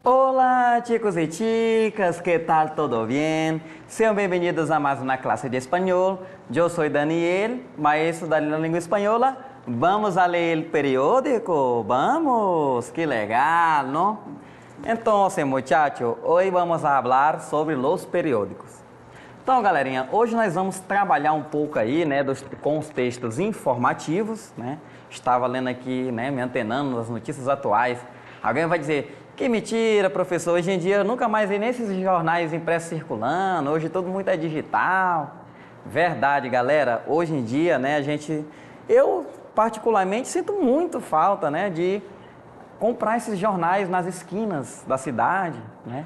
Olá, chicos e chicas, ¿qué tal? ¿Todo bien? Sean bienvenidos a más una clase de español. Yo soy Daniel, maestro da língua espanhola. Vamos a leer el periódico? Vamos, que legal, ¿no? Entonces, muchachos, hoy vamos a hablar sobre los periódicos. Então, galerinha, hoje nós vamos trabalhar um pouco aí, né, com os textos informativos, né? Estava lendo aqui, né, me antenando nas notícias atuais. Alguém vai dizer, que mentira, professor, hoje em dia eu nunca mais vi nesses jornais impressos circulando, hoje tudo muito é digital. Verdade, galera, hoje em dia, né, eu particularmente sinto muito falta, né, de comprar esses jornais nas esquinas da cidade, né?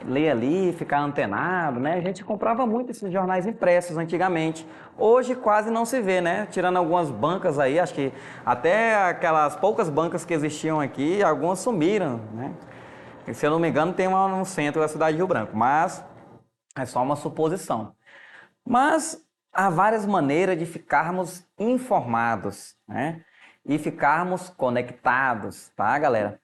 Ler ali, ficar antenado, né? A gente comprava muito esses jornais impressos antigamente. Hoje quase não se vê, né? Tirando algumas bancas aí, acho que até aquelas poucas bancas que existiam aqui, algumas sumiram, né? E, se eu não me engano, tem uma no centro da cidade de Rio Branco, mas é só uma suposição. Mas há várias maneiras de ficarmos informados, né? E ficarmos conectados, tá, galera?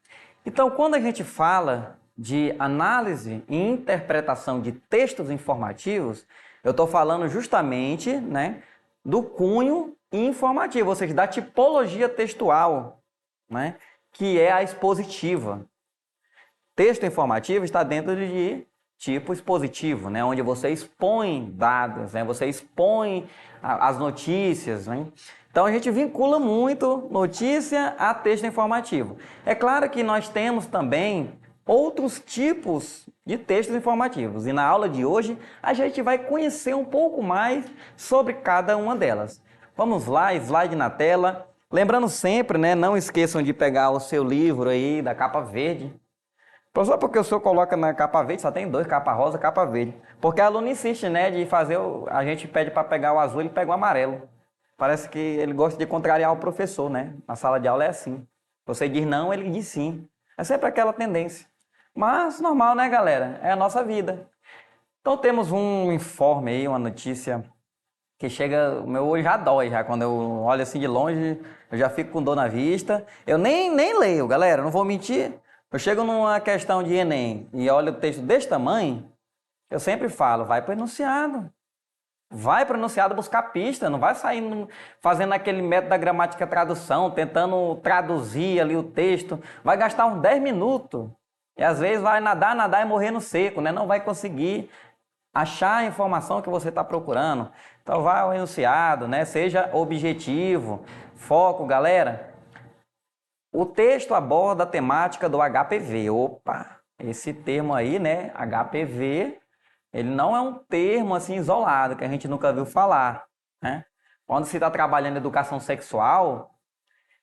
Então, quando a gente fala de análise e interpretação de textos informativos, eu estou falando justamente, né, do cunho informativo, ou seja, da tipologia textual, né, que é a expositiva. Texto informativo está dentro de tipo expositivo, né, onde você expõe dados, né, você expõe as notícias, né? Então a gente vincula muito notícia a texto informativo. É claro que nós temos também outros tipos de textos informativos. E na aula de hoje a gente vai conhecer um pouco mais sobre cada uma delas. Vamos lá, slide na tela. Lembrando sempre, né, não esqueçam de pegar o seu livro aí da capa verde. Só porque o senhor coloca na capa verde, só tem dois, capa rosa e capa verde. Porque a aluna insiste, né, de fazer, a gente pede para pegar o azul, ele pega o amarelo. Parece que ele gosta de contrariar o professor, né? Na sala de aula é assim. Você diz não, ele diz sim. É sempre aquela tendência. Mas normal, né, galera? É a nossa vida. Então temos um informe aí, uma notícia que chega, o meu olho já dói, já quando eu olho assim de longe, eu já fico com dor na vista. Eu nem leio, galera, não vou mentir. Eu chego numa questão de Enem e olho o texto desse tamanho, eu sempre falo, vai para o enunciado. Vai para o enunciado buscar pista, não vai sair fazendo aquele método da gramática tradução, tentando traduzir ali o texto. Vai gastar uns 10 minutos. E às vezes vai nadar e morrer no seco, né? Não vai conseguir achar a informação que você está procurando. Então vai ao enunciado, né? Seja objetivo, foco, galera. O texto aborda a temática do HPV. Opa, esse termo aí, né? HPV, ele não é um termo assim isolado, que a gente nunca viu falar, né? Quando se está trabalhando educação sexual,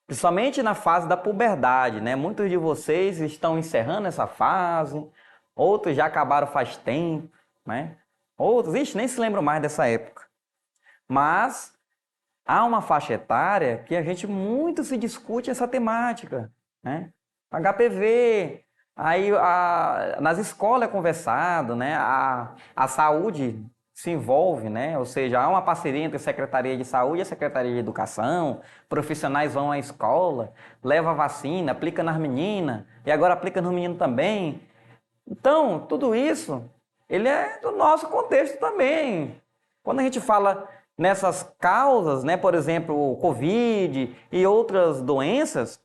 principalmente na fase da puberdade, né? Muitos de vocês estão encerrando essa fase, outros já acabaram faz tempo, né? Outros, nem se lembram mais dessa época. Mas há uma faixa etária que a gente muito se discute essa temática, né? HPV, aí nas escolas é conversado, né? A saúde se envolve, né? Ou seja, há uma parceria entre a Secretaria de Saúde e a Secretaria de Educação, profissionais vão à escola, levam a vacina, aplica nas meninas, e agora aplica no menino também. Então, tudo isso, ele é do nosso contexto também. Quando a gente fala nessas causas, né? Por exemplo, o Covid e outras doenças,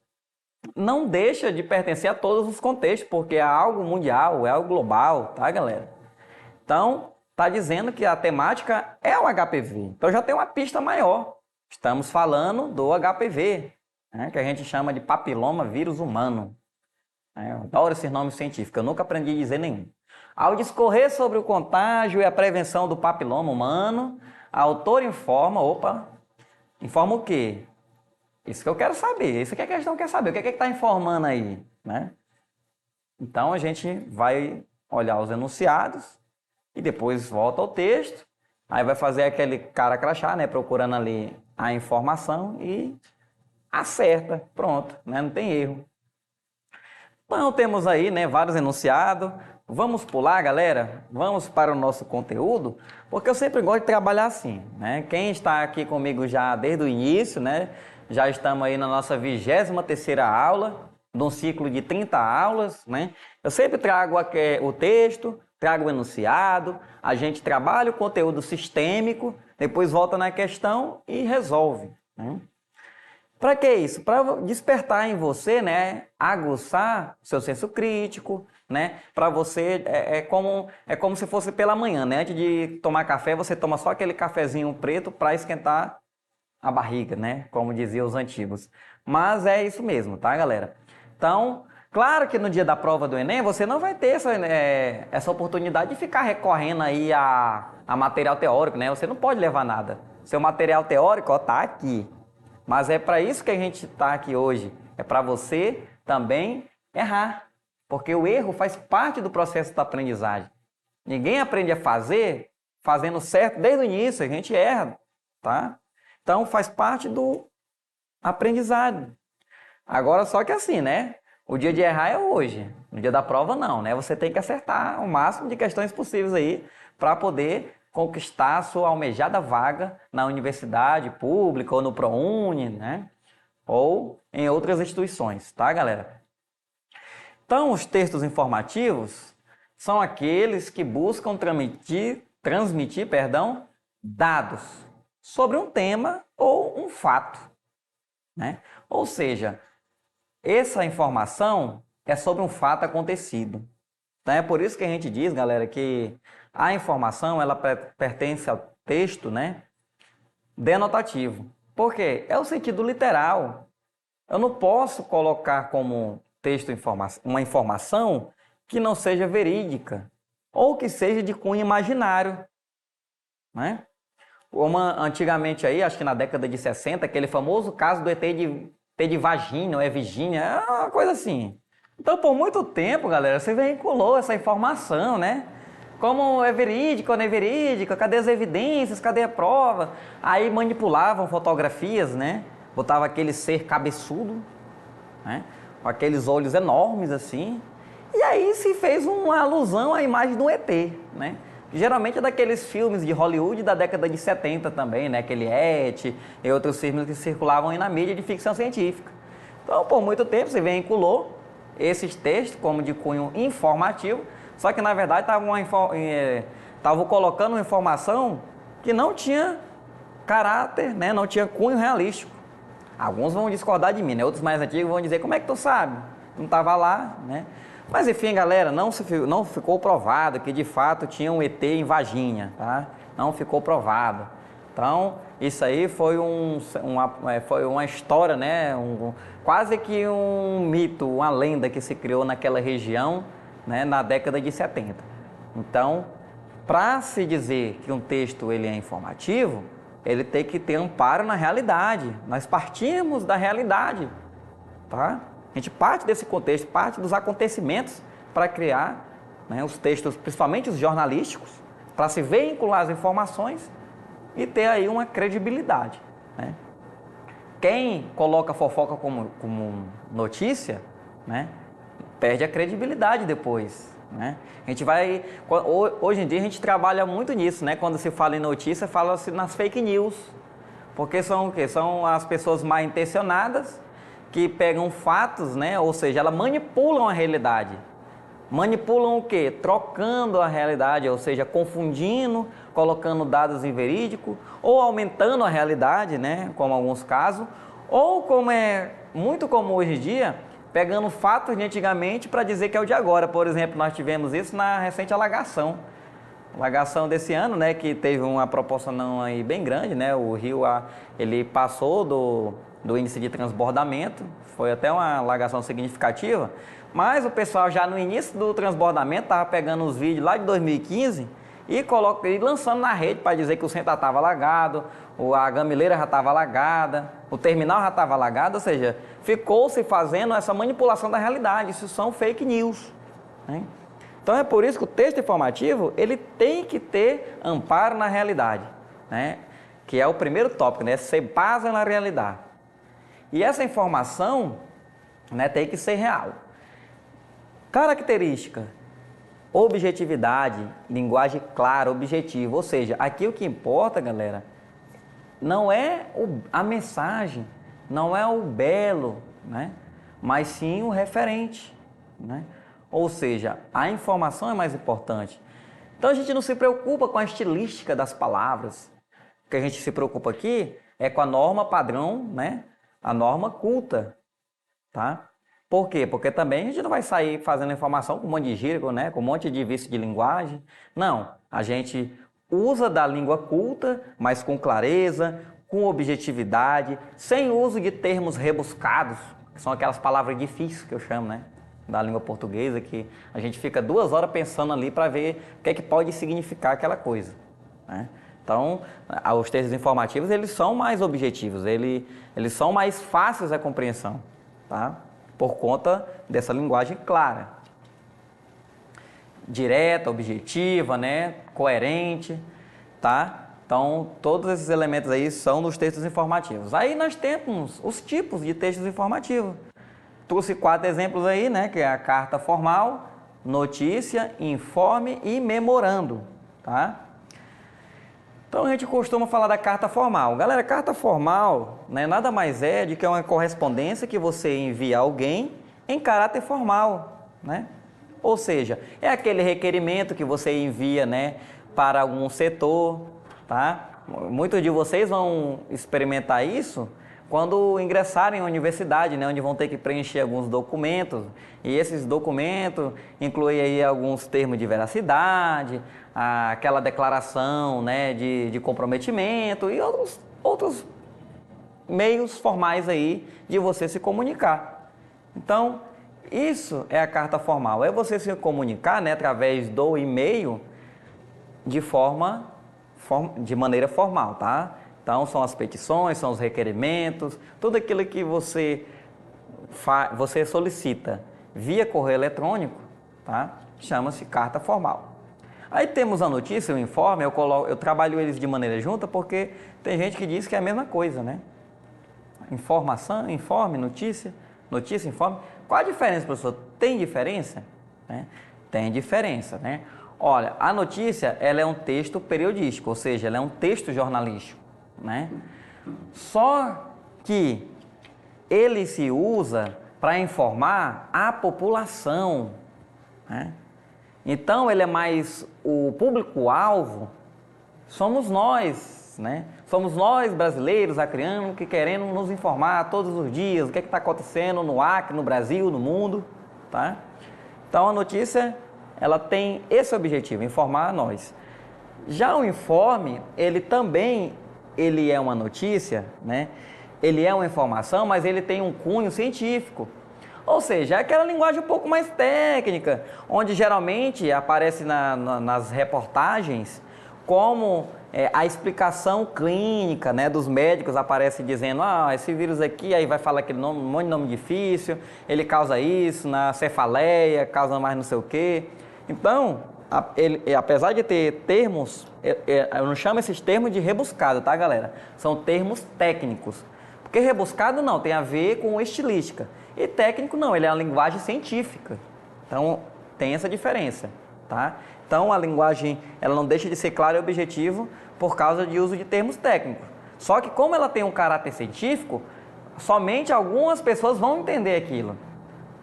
não deixa de pertencer a todos os contextos, porque é algo mundial, é algo global, tá, galera? Então, está dizendo que a temática é o HPV. Então já tem uma pista maior. Estamos falando do HPV, né, que a gente chama de papiloma vírus humano. Eu adoro esses nomes científicos, eu nunca aprendi a dizer nenhum. Ao discorrer sobre o contágio e a prevenção do papiloma humano, a autora informa o quê? Isso que eu quero saber, isso que a questão quer saber, o que é que está informando aí, né? Então a gente vai olhar os enunciados, e depois volta ao texto, aí vai fazer aquele cara crachá, né, procurando ali a informação e acerta, pronto, né, não tem erro. Então temos aí, né, vários enunciados. Vamos pular, galera? Vamos para o nosso conteúdo, porque eu sempre gosto de trabalhar assim, né? Quem está aqui comigo já desde o início, né, já estamos aí na nossa 23ª aula, de um ciclo de 30 aulas, né? Eu sempre trago o texto, trago o enunciado, a gente trabalha o conteúdo sistêmico, depois volta na questão e resolve, né? Para que isso? Para despertar em você, né, aguçar o seu senso crítico, né? Para você é como se fosse pela manhã, né? Antes de tomar café, você toma só aquele cafezinho preto para esquentar a barriga, né? Como diziam os antigos. Mas é isso mesmo, tá, galera? Então, claro que no dia da prova do Enem, você não vai ter essa oportunidade de ficar recorrendo aí a material teórico, né? Você não pode levar nada. Seu material teórico, ó, tá aqui. Mas é para isso que a gente está aqui hoje. É para você também errar. Porque o erro faz parte do processo da aprendizagem. Ninguém aprende a fazer fazendo certo desde o início. A gente erra, tá? Então faz parte do aprendizado. Agora só que assim, né? O dia de errar é hoje. No dia da prova não, né? Você tem que acertar o máximo de questões possíveis aí para poder conquistar a sua almejada vaga na universidade pública ou no ProUni, né? Ou em outras instituições, tá, galera? Então, os textos informativos são aqueles que buscam transmitir, dados sobre um tema ou um fato, né? Ou seja, essa informação é sobre um fato acontecido. Então, é por isso que a gente diz, galera, que a informação ela pertence ao texto, né, denotativo. Por quê? É o sentido literal. Eu não posso colocar como texto uma informação que não seja verídica ou que seja de cunho imaginário, né? Como antigamente aí, acho que na década de 60, aquele famoso caso do ET de Vagina, ou é Virgínia, é uma coisa assim. Então, por muito tempo, galera, você veiculou essa informação, né? Como é verídico ou não é verídico, cadê as evidências, cadê a prova? Aí manipulavam fotografias, né? Botava aquele ser cabeçudo, né? Com aqueles olhos enormes assim. E aí se fez uma alusão à imagem do ET, né? Geralmente é daqueles filmes de Hollywood da década de 70 também, né? Aquele E.T. e outros filmes que circulavam aí na mídia de ficção científica. Então, por muito tempo se vinculou esses textos como de cunho informativo, só que na verdade estavam colocando uma informação que não tinha caráter, né? Não tinha cunho realístico. Alguns vão discordar de mim, né? Outros mais antigos vão dizer, como é que tu sabe? Tu não estava lá, né? Mas enfim, galera, não ficou provado que de fato tinha um ET em Varginha, tá? Não ficou provado. Então, isso aí foi uma história, né? Quase que um mito, uma lenda que se criou naquela região, né? Na década de 70. Então, para se dizer que um texto ele é informativo, ele tem que ter amparo na realidade. Nós partimos da realidade, tá? A gente parte desse contexto, parte dos acontecimentos para criar, né, os textos, principalmente os jornalísticos, para se veicular as informações e ter aí uma credibilidade, né? Quem coloca fofoca como notícia, né, perde a credibilidade depois, né? A gente hoje em dia a gente trabalha muito nisso, né? Quando se fala em notícia, fala-se nas fake news, porque são o quê? São as pessoas mal intencionadas que pegam fatos, né? Ou seja, elas manipulam a realidade. Manipulam o quê? Trocando a realidade, ou seja, confundindo, colocando dados inverídicos, ou aumentando a realidade, né? Como em alguns casos, ou como é muito comum hoje em dia, pegando fatos de antigamente para dizer que é o de agora. Por exemplo, nós tivemos isso na recente alagação. Alagação desse ano, né? Que teve uma proporção aí bem grande, né? O rio, ele passou do índice de transbordamento, foi até uma alagação significativa, mas o pessoal já no início do transbordamento estava pegando os vídeos lá de 2015 e lançando na rede para dizer que o centro estava alagado, a gamileira já estava alagada, o terminal já estava alagado, ou seja, ficou-se fazendo essa manipulação da realidade. Isso são fake news, né? Então é por isso que o texto informativo ele tem que ter amparo na realidade, né? Que é o primeiro tópico, né? Se basa na realidade. E essa informação, né, tem que ser real. Característica: objetividade, linguagem clara, objetiva. Ou seja, aqui o que importa, galera, não é a mensagem, não é o belo, né? mas sim o referente, né? Ou seja, a informação é mais importante. Então a gente não se preocupa com a estilística das palavras. O que a gente se preocupa aqui é com a norma padrão, né? A norma culta, tá? Por quê? Porque também a gente não vai sair fazendo informação com um monte de gíria, né? Com um monte de vício de linguagem. Não, a gente usa da língua culta, mas com clareza, com objetividade, sem uso de termos rebuscados, que são aquelas palavras difíceis que eu chamo, né? Da língua portuguesa, que a gente fica 2 horas pensando ali para ver o que é que pode significar aquela coisa, né? Então, os textos informativos, eles são mais objetivos, eles são mais fáceis de compreensão, tá? Por conta dessa linguagem clara, direta, objetiva, né? Coerente, tá? Então, todos esses elementos aí são nos textos informativos. Aí nós temos os tipos de textos informativos. Trouxe 4 exemplos aí, né? Que é a carta formal, notícia, informe e memorando, tá? Então a gente costuma falar da carta formal. Galera, carta formal, né, nada mais é do que uma correspondência que você envia a alguém em caráter formal, né? Ou seja, é aquele requerimento que você envia, né, para algum setor, tá? Muitos de vocês vão experimentar isso quando ingressarem em universidade, né, onde vão ter que preencher alguns documentos, e esses documentos incluem aí alguns termos de veracidade, aquela declaração, né, de comprometimento e outros meios formais aí de você se comunicar. Então, isso é a carta formal, é você se comunicar, né, através do e-mail de maneira formal, tá? Então, são as petições, são os requerimentos, tudo aquilo que você solicita via correio eletrônico, tá? Chama-se carta formal. Aí temos a notícia, o informe, eu trabalho eles de maneira junta porque tem gente que diz que é a mesma coisa, né? Informação, informe, notícia, notícia, informe. Qual a diferença, professor? Tem diferença? Né? Tem diferença, né? Olha, a notícia, ela é um texto periodístico, ou seja, ela é um texto jornalístico, né? Só que ele se usa para informar a população, né? Então ele é mais, o público-alvo somos nós, né? Somos nós brasileiros, acrianos, que queremos nos informar todos os dias o que está acontecendo no Acre, no Brasil, no mundo, tá? Então a notícia, ela tem esse objetivo, informar a nós. Já o informe, ele é uma notícia, né? Ele é uma informação, mas ele tem um cunho científico. Ou seja, é aquela linguagem um pouco mais técnica, onde geralmente aparece nas reportagens como a explicação clínica, né, dos médicos, aparece dizendo, esse vírus aqui, aí vai falar aquele nome, um monte de nome difícil, ele causa isso, na cefaleia, causa mais não sei o quê. Então, apesar de ter termos, eu não chamo esses termos de rebuscado, tá, galera? São termos técnicos. Porque rebuscado não, tem a ver com estilística. E técnico não, ele é uma linguagem científica. Então, tem essa diferença, tá? Então, a linguagem, ela não deixa de ser clara e objetivo por causa de uso de termos técnicos. Só que como ela tem um caráter científico, somente algumas pessoas vão entender aquilo.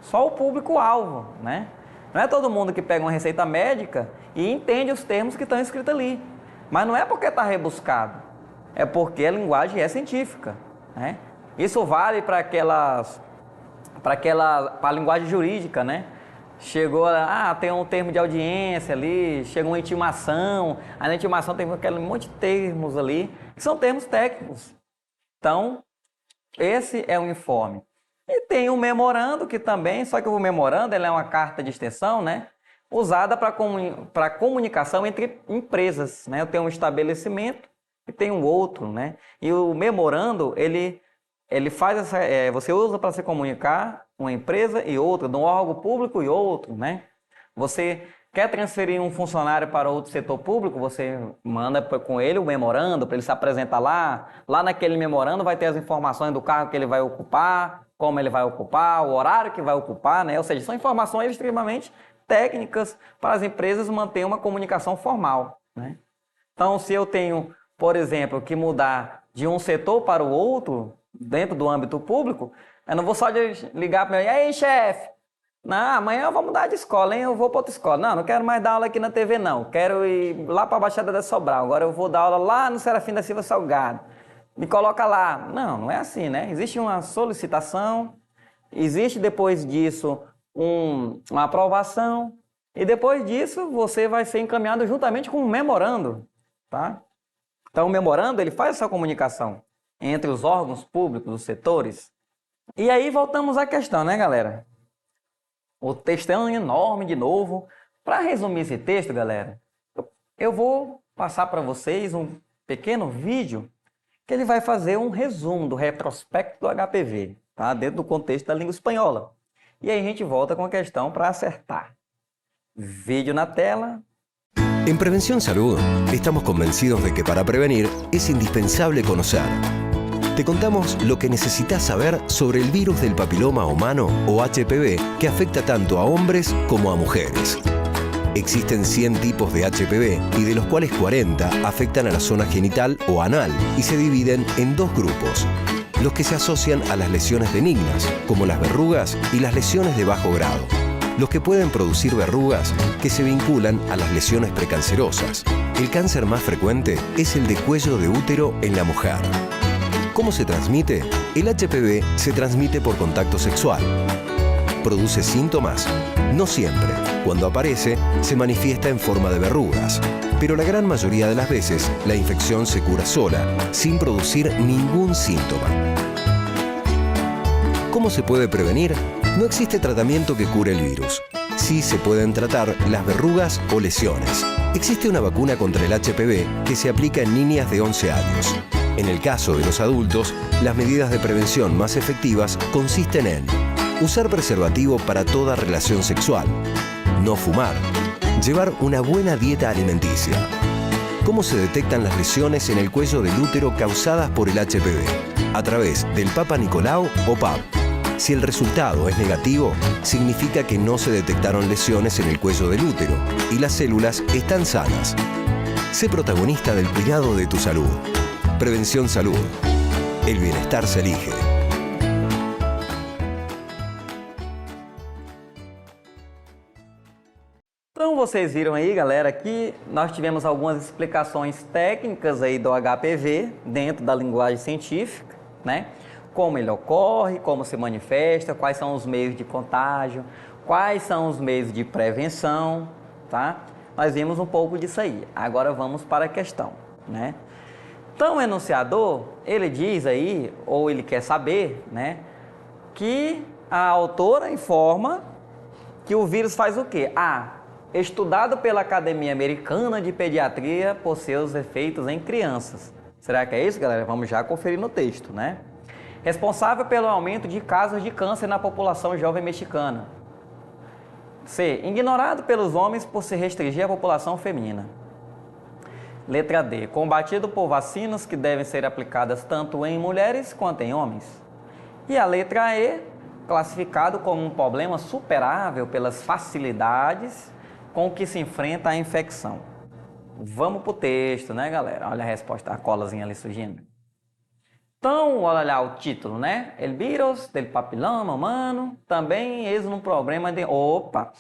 Só o público-alvo, né? Não é todo mundo que pega uma receita médica e entende os termos que estão escritos ali. Mas não é porque está rebuscado, é porque a linguagem é científica, né? Isso vale para a linguagem jurídica, né? Chegou, tem um termo de audiência ali, chega uma intimação, aí na intimação tem aquele monte de termos ali, que são termos técnicos. Então, esse é o informe. E tem o memorando, que também, só que o memorando ele é uma carta de extensão, né? Usada para comunicação entre empresas, né? Eu tenho um estabelecimento e tem um outro, né? E o memorando, ele faz você usa para se comunicar uma empresa e outra, de um órgão público e outro, né? Você quer transferir um funcionário para outro setor público, você manda com ele o memorando para ele se apresentar lá. Lá naquele memorando vai ter as informações do cargo que ele vai ocupar, como ele vai ocupar, o horário que vai ocupar, né? Ou seja, são informações extremamente técnicas para as empresas manterem uma comunicação formal, né? Então, se eu tenho, por exemplo, que mudar de um setor para o outro, dentro do âmbito público, Eu não vou só ligar para ele, e aí, chefe? Não, amanhã eu vou mudar de escola, hein? Eu vou para outra escola. Não, não quero mais dar aula aqui na TV, não. Quero ir lá para a Baixada da Sobral. Agora eu vou dar aula lá no Serafim da Silva Salgado. Me coloca lá. Não, não é assim, né? Existe uma solicitação, existe depois disso uma aprovação, e depois disso você vai ser encaminhado juntamente com um memorando, tá? Então o memorando, ele faz essa comunicação entre os órgãos públicos, os setores. E aí voltamos à questão, né, galera? O texto é enorme de novo. Para resumir esse texto, galera, eu vou passar para vocês um pequeno vídeo que ele vai fazer um resumo do retrospecto do HPV, tá? Dentro do contexto da língua espanhola. E aí a gente volta com a questão para acertar. Vídeo na tela. En Prevención Salud, estamos convencidos de que para prevenir es indispensable conocer. Te contamos lo que necesitas saber sobre el virus del papiloma humano o HPV que afecta tanto a hombres como a mujeres. Existen 100 tipos de HPV y de los cuales 40 afectan a la zona genital o anal y se dividen en dos grupos. Los que se asocian a las lesiones benignas, como las verrugas y las lesiones de bajo grado. Los que pueden producir verrugas que se vinculan a las lesiones precancerosas. El cáncer más frecuente es el de cuello de útero en la mujer. ¿Cómo se transmite? El HPV se transmite por contacto sexual. Produce síntomas. No siempre. Cuando aparece, se manifiesta en forma de verrugas. Pero la gran mayoría de las veces, la infección se cura sola, sin producir ningún síntoma. ¿Cómo se puede prevenir? No existe tratamiento que cure el virus. Sí se pueden tratar las verrugas o lesiones. Existe una vacuna contra el HPV que se aplica en niñas de 11 años. En el caso de los adultos, las medidas de prevención más efectivas consisten en usar preservativo para toda relación sexual, no fumar, llevar una buena dieta alimenticia. ¿Cómo se detectan las lesiones en el cuello del útero causadas por el HPV? A través del Papa Nicolau o PAP. Si el resultado es negativo, significa que no se detectaron lesiones en el cuello del útero y las células están sanas. Sé protagonista del cuidado de tu salud. Prevención Salud. El bienestar se elige. Então vocês viram aí, galera, que nós tivemos algumas explicações técnicas aí do HPV dentro da linguagem científica, né? Como ele ocorre, como se manifesta, quais são os meios de contágio, quais são os meios de prevenção, tá? Nós vimos um pouco disso aí. Agora vamos para a questão, né? Então o enunciador, ele diz aí, ou ele quer saber, né, que a autora informa que o vírus faz o quê? Estudado pela Academia Americana de Pediatria por seus efeitos em crianças. Será que é isso, galera? Vamos já conferir no texto, né? Responsável pelo aumento de casos de câncer na população jovem mexicana. C. Ignorado pelos homens por se restringir à população feminina. Letra D. Combatido por vacinas que devem ser aplicadas tanto em mulheres quanto em homens. E a letra E. Classificado como um problema superável pelas facilidades com que se enfrenta a infecção. Vamos para o texto, né, galera? Olha a resposta, a colazinha ali surgindo. Então, olha lá o título, né? El virus del papiloma humano também é um problema de... Opa!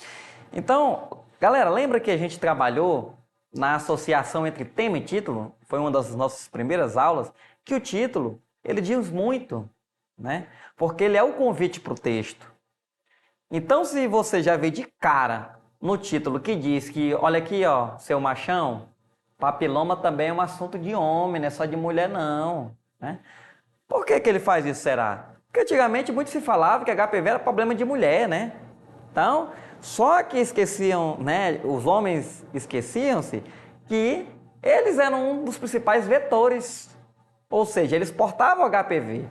Então, galera, lembra que a gente trabalhou na associação entre tema e título? Foi uma das nossas primeiras aulas, que o título, ele diz muito, né? Porque ele é o convite para o texto. Então, se você já vê de cara no título que diz que, olha aqui, ó, seu machão, papiloma também é um assunto de homem, não é só de mulher não, né? Por que que ele faz isso, será? Porque antigamente muito se falava que HPV era problema de mulher, né? Então, só que esqueciam, né, os homens esqueciam-se que eles eram um dos principais vetores, ou seja, eles portavam HPV.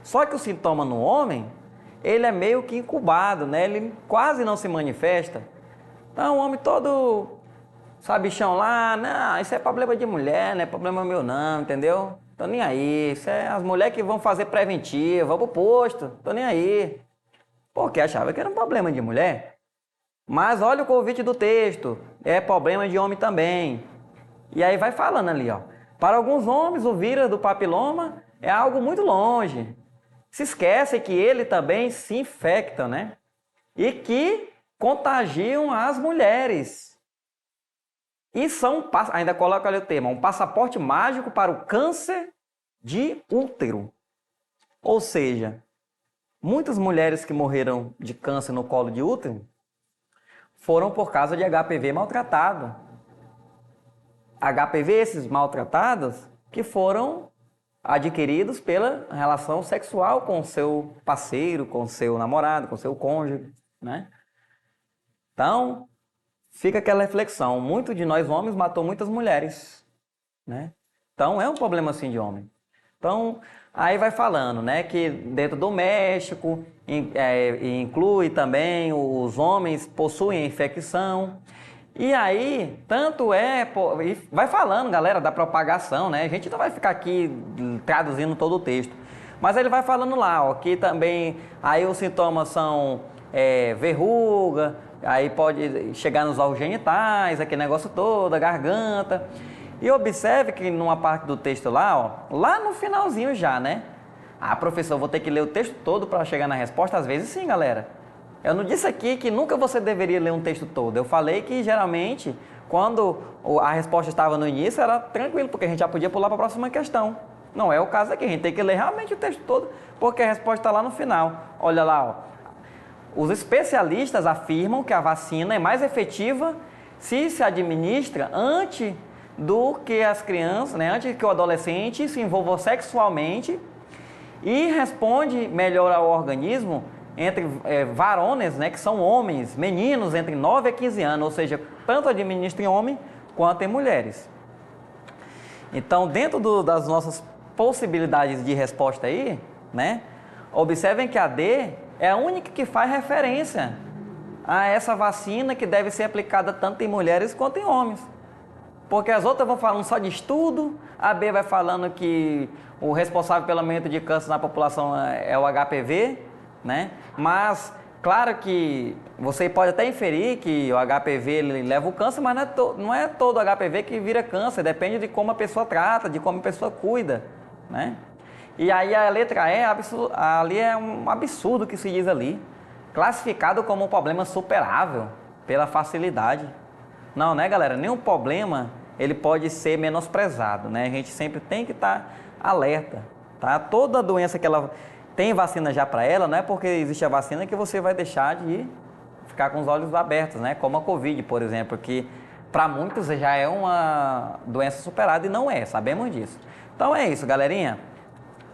Só que o sintoma no homem, ele é meio que incubado, né? Ele quase não se manifesta. Então, o homem todo sabichão lá, não, isso é problema de mulher, não é problema meu não, entendeu? Tô nem aí, isso é as mulheres que vão fazer preventiva, vão pro posto, tô nem aí. Porque achava que era um problema de mulher. Mas olha o convite do texto, é problema de homem também. E aí vai falando ali, ó. Para alguns homens, o vírus do papiloma é algo muito longe. se esquece que ele também se infecta, né? E que contagiam as mulheres. E são, ainda coloca ali o tema, um passaporte mágico para o câncer de útero. Ou seja, muitas mulheres que morreram de câncer no colo de útero foram por causa de HPV maltratado. HPV, esses maltratados, que foram adquiridos pela relação sexual com o seu parceiro, com o seu namorado, com o seu cônjuge, né? Então, fica aquela reflexão. Muito de nós homens matou muitas mulheres, né? Então, é um problema assim de homem. Então, aí vai falando, né, que dentro do México inclui também os homens possuem infecção. E aí, tanto vai falando, galera, da propagação, né? A gente não vai ficar aqui traduzindo todo o texto. Mas ele vai falando lá, ó, que também, aí os sintomas são verruga, aí pode chegar nos órgãos genitais, aquele negócio todo, a garganta. E observe que numa parte do texto lá, ó, lá no finalzinho já, né? Ah, professor, vou ter que ler o texto todo para chegar na resposta? Às vezes sim, galera. Eu não disse aqui que nunca você deveria ler um texto todo. Eu falei que geralmente, quando a resposta estava no início, era tranquilo, porque a gente já podia pular para a próxima questão. Não é o caso aqui, a gente tem que ler realmente o texto todo, porque a resposta está lá no final. Olha lá, ó. Os especialistas afirmam que a vacina é mais efetiva se administra antes do que as crianças, né, antes que o adolescente se envolva sexualmente e responde melhor ao organismo entre varones, né, que são homens, meninos entre 9 a 15 anos, ou seja, tanto administra em homem quanto em mulheres. Então, dentro das nossas possibilidades de resposta aí, né, observem que a D é a única que faz referência a essa vacina que deve ser aplicada tanto em mulheres quanto em homens. Porque as outras vão falando só de estudo, a B vai falando que o responsável pelo aumento de câncer na população é o HPV, né? Mas, claro que você pode até inferir que o HPV ele leva o câncer, mas não é todo HPV que vira câncer, depende de como a pessoa trata, de como a pessoa cuida, né? E aí a letra E, ali é um absurdo que se diz ali, classificado como um problema superável pela facilidade. Não, né, galera? Nenhum problema ele pode ser menosprezado, né? A gente sempre tem que estar alerta, tá? Toda doença que ela tem vacina já para ela, não é porque existe a vacina que você vai deixar de ficar com os olhos abertos, né? Como a Covid, por exemplo, que para muitos já é uma doença superada e não é, sabemos disso. Então é isso, galerinha.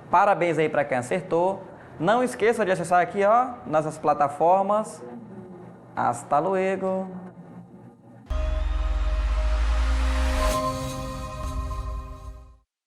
Parabéns aí para quem acertou. Não esqueça de acessar aqui, ó, nas plataformas. Hasta luego.